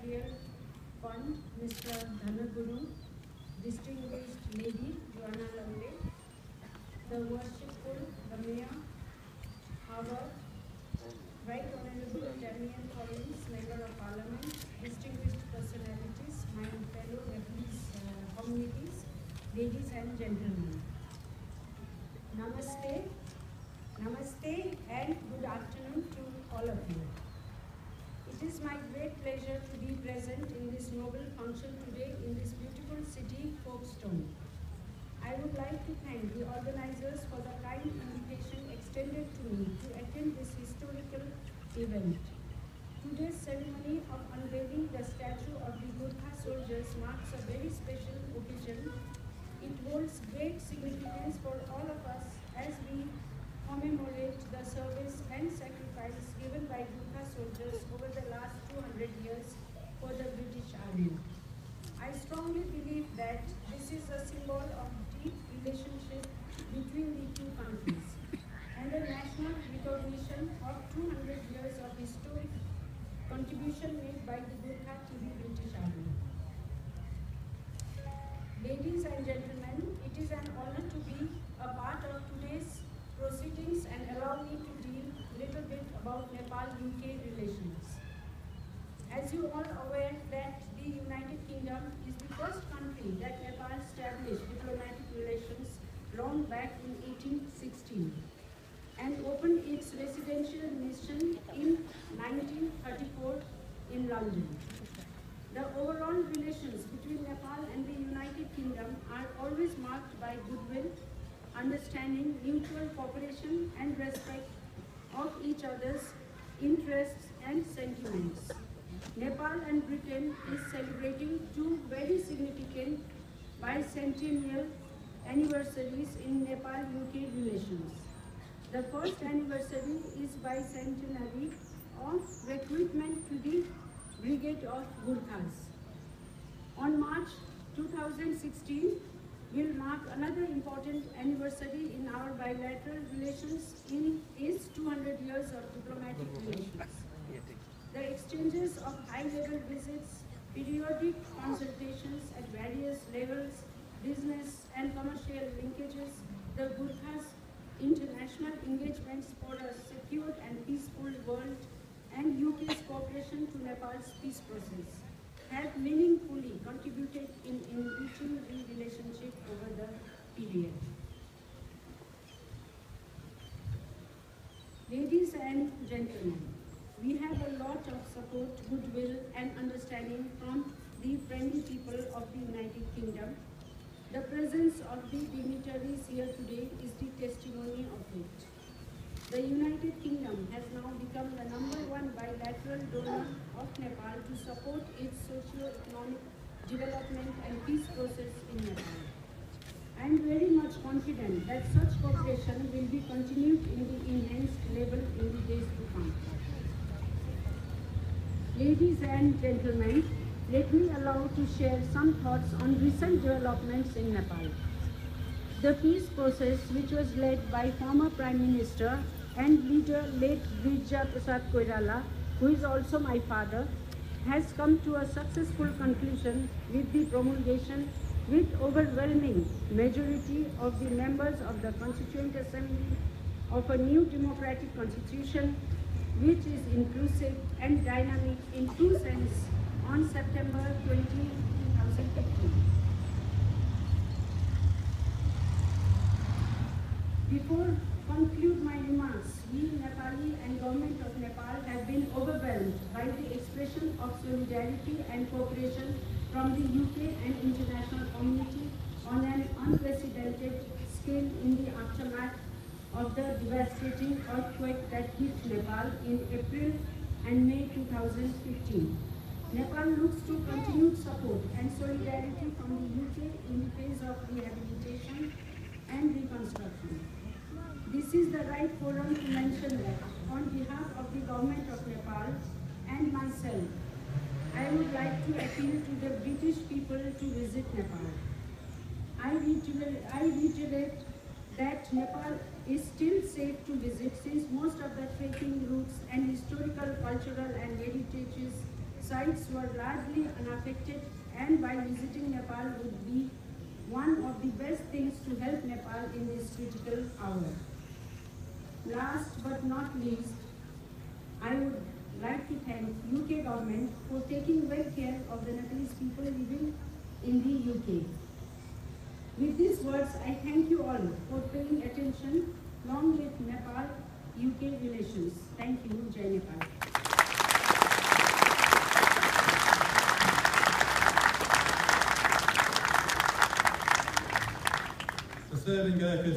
dear fund, Mr. Dhanaguru, distinguished Lady Joanna Lumley, the worshipful, the Mayor, our Right Honorable Damian Collins, Member of Parliament, distinguished personalities, my fellow Nepalese communities, ladies and gentlemen. Namaste, Namaste and good afternoon to all of you. It is my great pleasure to be present in this noble function today in this beautiful city, Folkestone. I would like to thank the organizers for the kind invitation extended to me to attend this historical event. Today's ceremony of unveiling the statue of the Gurkha soldiers marks a very special occasion. It holds great significance for all of us as we commemorate the service and sacrifice given by Gurkha soldiers over the last 200 years for the British Army. I strongly believe that this is a symbol of deep relationship between the two countries and a national recognition of 200 years of historic contribution made by the Gurkha to the British Army. Ladies and gentlemen, it is an honor to be a part of today's proceedings and allow me to deal a little bit about Nepal-UK relations. As you all aware that the United Kingdom is the first country that Nepal established diplomatic relations long back in 1816 and opened its residential mission in 1934 in London. The overall relations between Nepal and the United Kingdom are always marked by goodwill, understanding, mutual cooperation and respect of each other's interests and sentiments. Nepal and Britain is celebrating two very significant bicentennial anniversaries in Nepal-UK relations. The first anniversary is bicentenary of recruitment to the Brigade of Gurkhas. On March 2016, will mark another important anniversary in our bilateral relations in its 200 years of diplomatic relations. The exchanges of high-level visits, periodic consultations at various levels, business and commercial linkages, the Gurkhas' international engagements for a secure and peaceful world, and UK's cooperation to Nepal's peace process have meaningfully contributed in enriching the relationship over the period. Ladies and gentlemen, we have a lot of support, goodwill and understanding from the friendly people of the United Kingdom. The presence of the dignitaries here today is the testimony of it. The United Kingdom has now become the #1 bilateral donor of Nepal to support its socio-economic development and peace process in Nepal. I am very much confident that such cooperation will be continued in the enhanced level in the days to come. Ladies and gentlemen, let me allow to share some thoughts on recent developments in Nepal. The peace process, which was led by former Prime Minister and leader late Birja Prasad Koirala, who is also my father, has come to a successful conclusion with the promulgation with overwhelming majority of the members of the Constituent Assembly of a new democratic constitution which is inclusive and dynamic in true sense on September 20, 2015. Before conclude my remarks, we Nepali and Government of Nepal have been overwhelmed by the expression of solidarity and cooperation from the UK and international community on an unprecedented scale in the aftermath of the devastating earthquake that hit Nepal in April and May 2015. Nepal looks to continued support and solidarity from the UK in the phase of rehabilitation and reconstruction. This is the right forum to mention that on behalf of the Government of Nepal and myself, I would like to appeal to the British people to visit Nepal. I reiterate that Nepal is still safe to visit since most of the trekking routes and historical, cultural and heritage sites were largely unaffected, and by visiting Nepal would be one of the best things to help Nepal in this critical hour. Last but not least, I would like to thank UK government for taking well care of the Nepalese people living in the UK. With these words, I thank you all for paying attention. Long live Nepal-UK relations. Thank you, Jai Nepal. The serving Gurkhas